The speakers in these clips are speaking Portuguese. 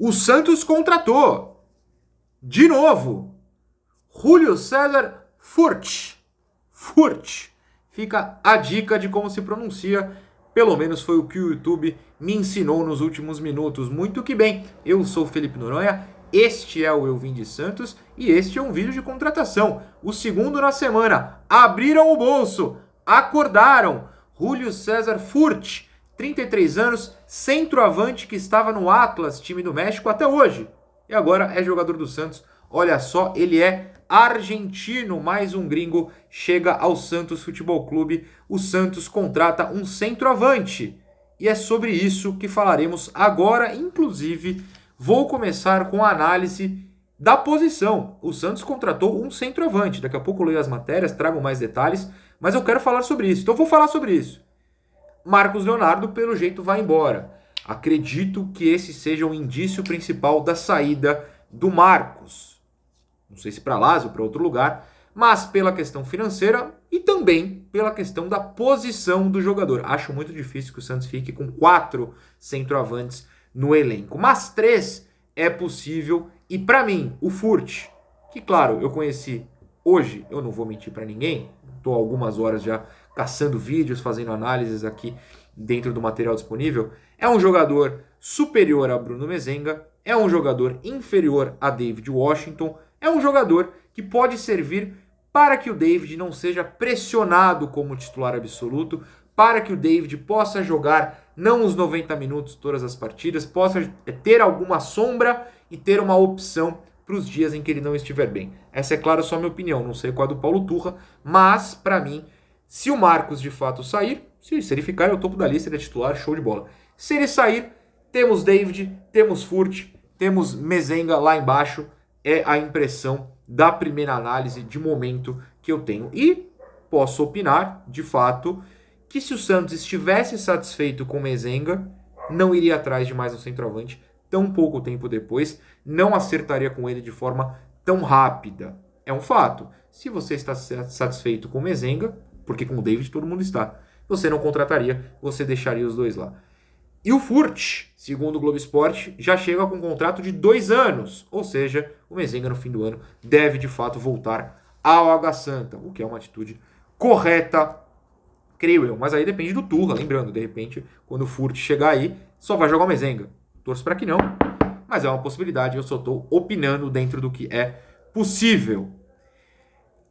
O Santos contratou, de novo, Julio César Furt. Fica a dica de como se pronuncia. Pelo menos foi o que o YouTube me ensinou nos últimos minutos. Muito que bem, eu sou Felipe Noronha, este é o Eu Vim de Santos e este é um vídeo de contratação. O segundo na semana. Abriram o bolso, acordaram. Julio César Furt, 33 anos, centroavante que estava no Atlas, time do México, até hoje. E agora é jogador do Santos. Olha só, ele é argentino, mais um gringo chega ao Santos Futebol Clube. O Santos contrata um centroavante. E é sobre isso que falaremos agora. Inclusive, vou começar com a análise da posição. O Santos contratou um centroavante. Daqui a pouco eu leio as matérias, trago mais detalhes, mas eu quero falar sobre isso. Então eu vou falar sobre isso. Marcos Leonardo, pelo jeito, vai embora. Acredito que esse seja o indício principal da saída do Marcos. Não sei se para Lazio ou para outro lugar, mas pela questão financeira e também pela questão da posição do jogador. Acho muito difícil que o Santos fique com 4 centroavantes no elenco, mas 3 é possível. E para mim, o Furt, que claro, eu conheci hoje, eu não vou mentir para ninguém, estou algumas horas já caçando vídeos, fazendo análises aqui dentro do material disponível, é um jogador superior a Bruno Mezenga, é um jogador inferior a David Washington, é um jogador que pode servir para que o David não seja pressionado como titular absoluto, para que o David possa jogar não os 90 minutos todas as partidas, possa ter alguma sombra e ter uma opção para os dias em que ele não estiver bem. Essa é, claro, só a minha opinião, não sei qual é do Paulo Turra, mas, para mim, se o Marcos de fato sair, se ele ficar, é o topo da lista, ele é titular, show de bola. Se ele sair, temos David, temos Furt, temos Mezenga lá embaixo, é a impressão da primeira análise de momento que eu tenho. E posso opinar, de fato, que se o Santos estivesse satisfeito com Mezenga, não iria atrás de mais um centroavante tão pouco tempo depois, não acertaria com ele de forma tão rápida. É um fato. Se você está satisfeito com Mezenga, porque com o David todo mundo está, você não contrataria, você deixaria os dois lá. E o Furt, segundo o Globo Esporte, já chega com um contrato de 2 anos. Ou seja, o Mezenga no fim do ano deve de fato voltar ao Água Santa, o que é uma atitude correta, creio eu. Mas aí depende do Turra, lembrando, de repente, quando o Furt chegar aí, só vai jogar o Mezenga. Torço para que não, mas é uma possibilidade, eu só estou opinando dentro do que é possível.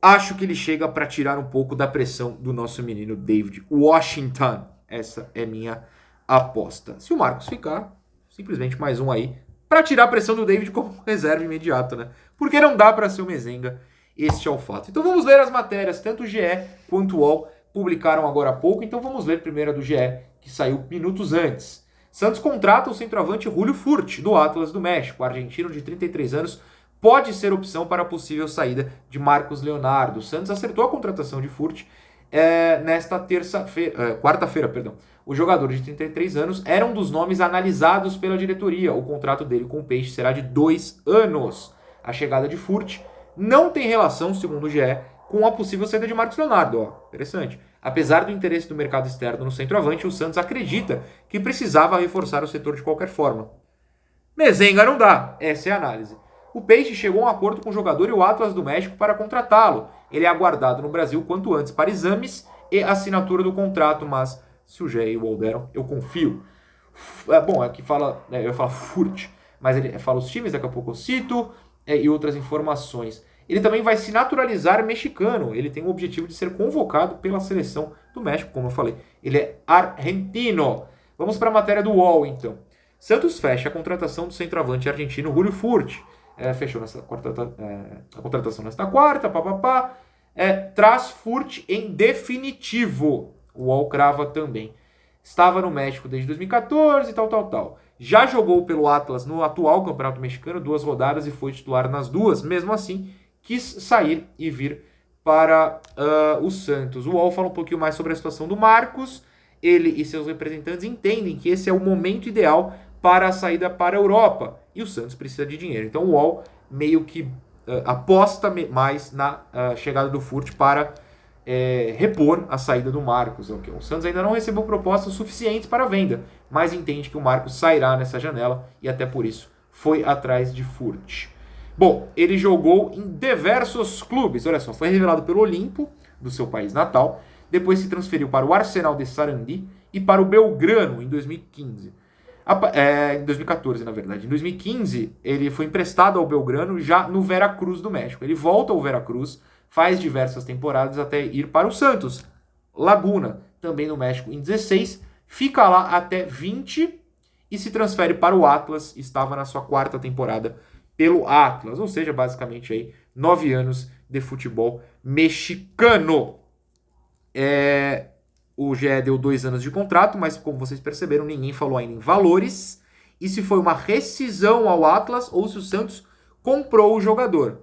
Acho que ele chega para tirar um pouco da pressão do nosso menino David Washington. Essa é minha aposta. Se o Marcos ficar, simplesmente mais um aí para tirar a pressão do David como reserva imediato, né? Porque não dá para ser o Mezenga, este é o fato. Então vamos ler as matérias, tanto o GE quanto o UOL publicaram agora há pouco, então vamos ler primeiro a do GE, que saiu minutos antes. Santos contrata o centroavante Julio Furt, do Atlas do México, argentino de 33 anos, pode ser opção para a possível saída de Marcos Leonardo. O Santos acertou a contratação de Furt nesta quarta-feira. O jogador de 33 anos era um dos nomes analisados pela diretoria. O contrato dele com o Peixe será de 2 anos. A chegada de Furt não tem relação, segundo o GE, com a possível saída de Marcos Leonardo. Interessante. Apesar do interesse do mercado externo no centroavante, o Santos acredita que precisava reforçar o setor de qualquer forma. Mezenga não dá, essa é a análise. O Peixe chegou a um acordo com o jogador e o Atlas do México para contratá-lo. Ele é aguardado no Brasil quanto antes para exames e assinatura do contrato, mas se o GE e o UOL deram, eu confio. Bom, aqui fala, eu ia falar Furt, mas ele fala os times, daqui a pouco eu cito, e outras informações. Ele também vai se naturalizar mexicano. Ele tem o objetivo de ser convocado pela seleção do México, como eu falei. Ele é argentino. Vamos para a matéria do UOL, então. Santos fecha a contratação do centroavante argentino Julio Furt. Fechou a contratação nesta quarta, traz Furt em definitivo. O UOL crava também. Estava no México desde 2014 e tal. Já jogou pelo Atlas no atual Campeonato Mexicano 2 rodadas e foi titular nas 2. Mesmo assim, quis sair e vir para o Santos. O UOL fala um pouquinho mais sobre a situação do Marcos. Ele e seus representantes entendem que esse é o momento ideal para a saída para a Europa. E o Santos precisa de dinheiro. Então o UOL meio que aposta mais na chegada do Furt para repor a saída do Marcos. O Santos ainda não recebeu propostas suficientes para a venda, mas entende que o Marcos sairá nessa janela e até por isso foi atrás de Furt. Bom, ele jogou em diversos clubes, olha só, foi revelado pelo Olimpo, do seu país natal, depois se transferiu para o Arsenal de Sarandi e para o Belgrano em 2015. Em 2014, na verdade. Em 2015, ele foi emprestado ao Belgrano já no Veracruz do México. Ele volta ao Veracruz, faz diversas temporadas até ir para o Santos Laguna, também no México, em 16, fica lá até 20 e se transfere para o Atlas, estava na sua 4ª temporada pelo Atlas, ou seja, basicamente aí 9 anos de futebol mexicano. O GE deu 2 anos de contrato, mas como vocês perceberam, ninguém falou ainda em valores e se foi uma rescisão ao Atlas ou se o Santos comprou o jogador.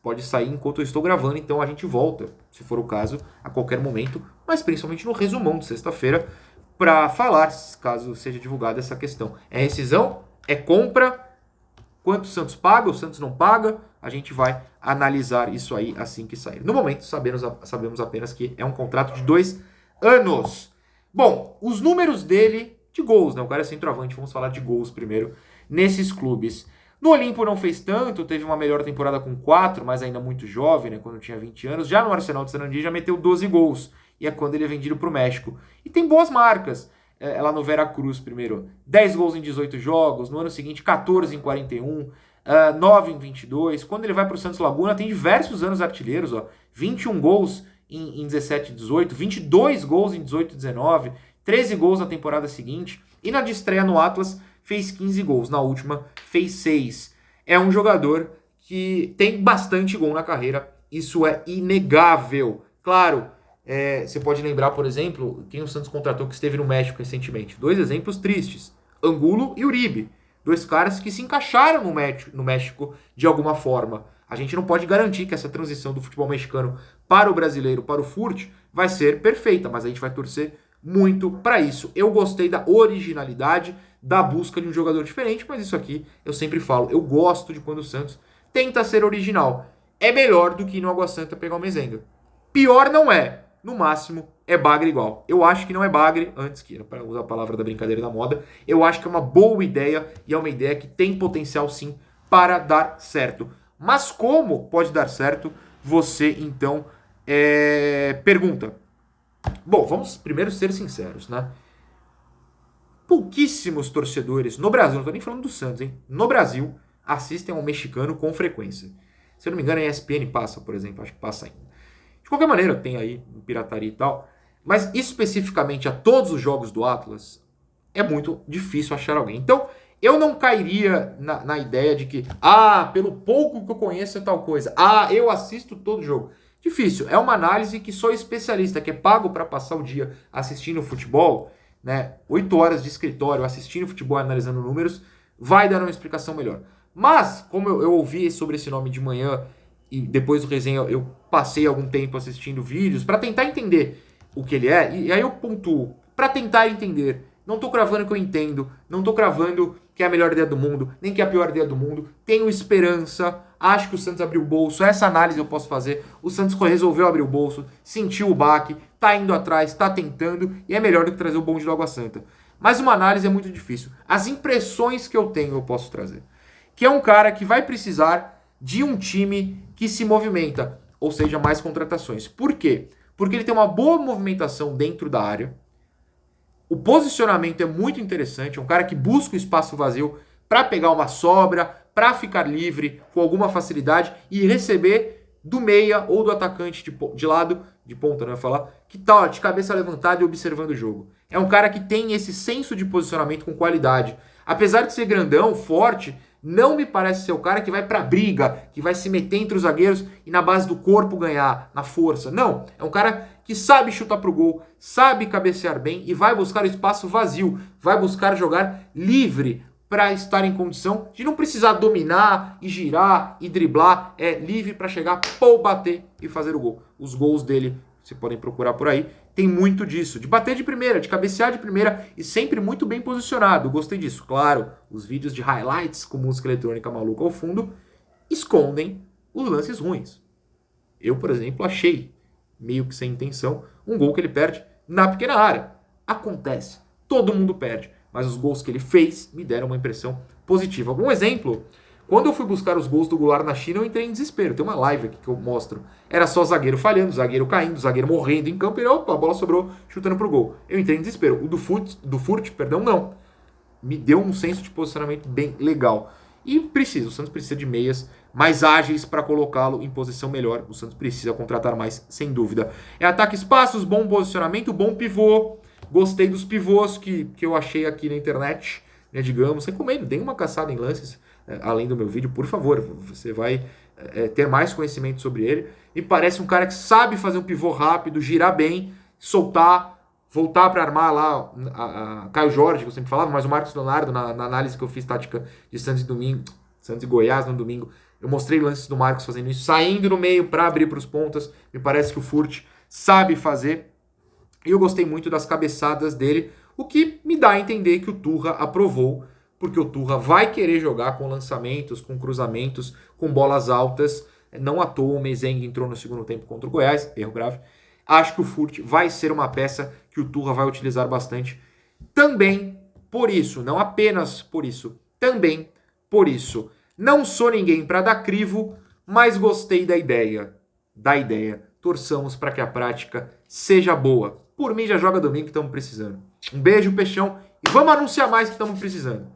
Pode sair enquanto eu estou gravando, então a gente volta, se for o caso, a qualquer momento, mas principalmente no resumão de sexta-feira, para falar, caso seja divulgada essa questão. É rescisão? É compra? Quanto o Santos paga? O Santos não paga? A gente vai analisar isso aí assim que sair. No momento, sabemos apenas que é um contrato de 2 anos. Bom, os números dele de gols, né? O cara é centroavante, vamos falar de gols primeiro, nesses clubes. No Olimpo não fez tanto, teve uma melhor temporada com 4, mas ainda muito jovem, né? Quando tinha 20 anos. Já no Arsenal de Sarandi já meteu 12 gols. E é quando ele é vendido para o México. E tem boas marcas. Lá no Veracruz primeiro, 10 gols em 18 jogos. No ano seguinte, 14 em 41. 9 em 22. Quando ele vai para o Santos Laguna, tem diversos anos artilheiros. 21 gols em 17 e 18. 22 gols em 18 e 19. 13 gols na temporada seguinte. E na de estreia no Atlas, fez 15 gols. Na última, fez 6. É um jogador que tem bastante gol na carreira. Isso é inegável. Claro, você pode lembrar, por exemplo, quem o Santos contratou que esteve no México recentemente. 2 exemplos tristes. Angulo e Uribe. 2 caras que se encaixaram no México de alguma forma. A gente não pode garantir que essa transição do futebol mexicano para o brasileiro, para o Furt, vai ser perfeita, mas a gente vai torcer muito para isso. Eu gostei da originalidade, da busca de um jogador diferente, mas isso aqui eu sempre falo, eu gosto de quando o Santos tenta ser original. É melhor do que ir no Água Santa pegar o Mezenga. Pior não é. No máximo, é bagre igual. Eu acho que não é bagre, antes que, para usar a palavra da brincadeira da moda, eu acho que é uma boa ideia e é uma ideia que tem potencial sim para dar certo. Mas como pode dar certo, você então pergunta. Bom, vamos primeiro ser sinceros, né? Pouquíssimos torcedores no Brasil, não estou nem falando do Santos, hein? No Brasil, assistem ao mexicano com frequência. Se eu não me engano, a ESPN passa, por exemplo, acho que passa ainda. De qualquer maneira, tem aí pirataria e tal. Mas especificamente a todos os jogos do Atlas, é muito difícil achar alguém. Então, eu não cairia na ideia de que, pelo pouco que eu conheço é tal coisa. Eu assisto todo jogo. Difícil. É uma análise que só especialista, que é pago para passar o dia assistindo futebol, né? 8 horas de escritório assistindo futebol, analisando números, vai dar uma explicação melhor. Mas, como eu ouvi sobre esse nome de manhã e depois do resenha eu passei algum tempo assistindo vídeos para tentar entender o que ele é, e aí eu pontuo, para tentar entender. Não tô cravando que eu entendo, não tô cravando que é a melhor ideia do mundo, nem que é a pior ideia do mundo. Tenho esperança, acho que o Santos abriu o bolso, essa análise eu posso fazer. O Santos resolveu abrir o bolso, sentiu o baque, tá indo atrás, tá tentando, e é melhor do que trazer o bonde do Água Santa. Mas uma análise é muito difícil. As impressões que eu tenho eu posso trazer. Que é um cara que vai precisar de um time que se movimenta, ou seja, mais contratações. Por quê? Porque ele tem uma boa movimentação dentro da área, o posicionamento é muito interessante, é um cara que busca o espaço vazio para pegar uma sobra, para ficar livre com alguma facilidade e receber do meia ou do atacante de lado, de ponta, não ia falar, que tá de cabeça levantada e observando o jogo. É um cara que tem esse senso de posicionamento com qualidade. Apesar de ser grandão, forte, não me parece ser o cara que vai pra briga, que vai se meter entre os zagueiros e na base do corpo ganhar, na força. Não, é um cara que sabe chutar pro gol, sabe cabecear bem e vai buscar o espaço vazio, vai buscar jogar livre para estar em condição de não precisar dominar e girar e driblar, é livre para chegar, bater e fazer o gol. Os gols dele, vocês podem procurar por aí, tem muito disso, de bater de primeira, de cabecear de primeira e sempre muito bem posicionado. Gostei disso. Claro, os vídeos de highlights com música eletrônica maluca ao fundo escondem os lances ruins. Eu, por exemplo, achei, meio que sem intenção, um gol que ele perde na pequena área. Acontece, todo mundo perde. mas os gols que ele fez me deram uma impressão positiva. Algum exemplo? Quando eu fui buscar os gols do Goulart na China, eu entrei em desespero. Tem uma live aqui que eu mostro. Era só zagueiro falhando, zagueiro caindo, zagueiro morrendo em campo e opa, a bola sobrou chutando pro gol. Eu entrei em desespero. O do Furt, perdão, não. Me deu um senso de posicionamento bem legal. E o Santos precisa de meias mais ágeis para colocá-lo em posição melhor. O Santos precisa contratar mais, sem dúvida. É ataque espaços, bom posicionamento, bom pivô. Gostei dos pivôs que eu achei aqui na internet, né, digamos. Recomendo, dê uma caçada em lances, além do meu vídeo, por favor. Você vai ter mais conhecimento sobre ele. Me parece um cara que sabe fazer um pivô rápido, girar bem, soltar, voltar para armar lá a Caio Jorge, que eu sempre falava, mas o Marcos Leonardo, na análise que eu fiz tática de Santos e Goiás no domingo, eu mostrei lances do Marcos fazendo isso, saindo no meio para abrir para os pontas. Me parece que o Furt sabe fazer. E eu gostei muito das cabeçadas dele, o que me dá a entender que o Turra aprovou, porque o Turra vai querer jogar com lançamentos, com cruzamentos, com bolas altas. Não à toa o Mezengue entrou no segundo tempo contra o Goiás, erro grave. Acho que o Furt vai ser uma peça que o Turra vai utilizar bastante. Também por isso, não apenas por isso, também por isso. Não sou ninguém para dar crivo, mas gostei da ideia. Torçamos para que a prática seja boa. Por mim, já joga domingo que estamos precisando. Um beijo, Peixão. E vamos anunciar mais que estamos precisando.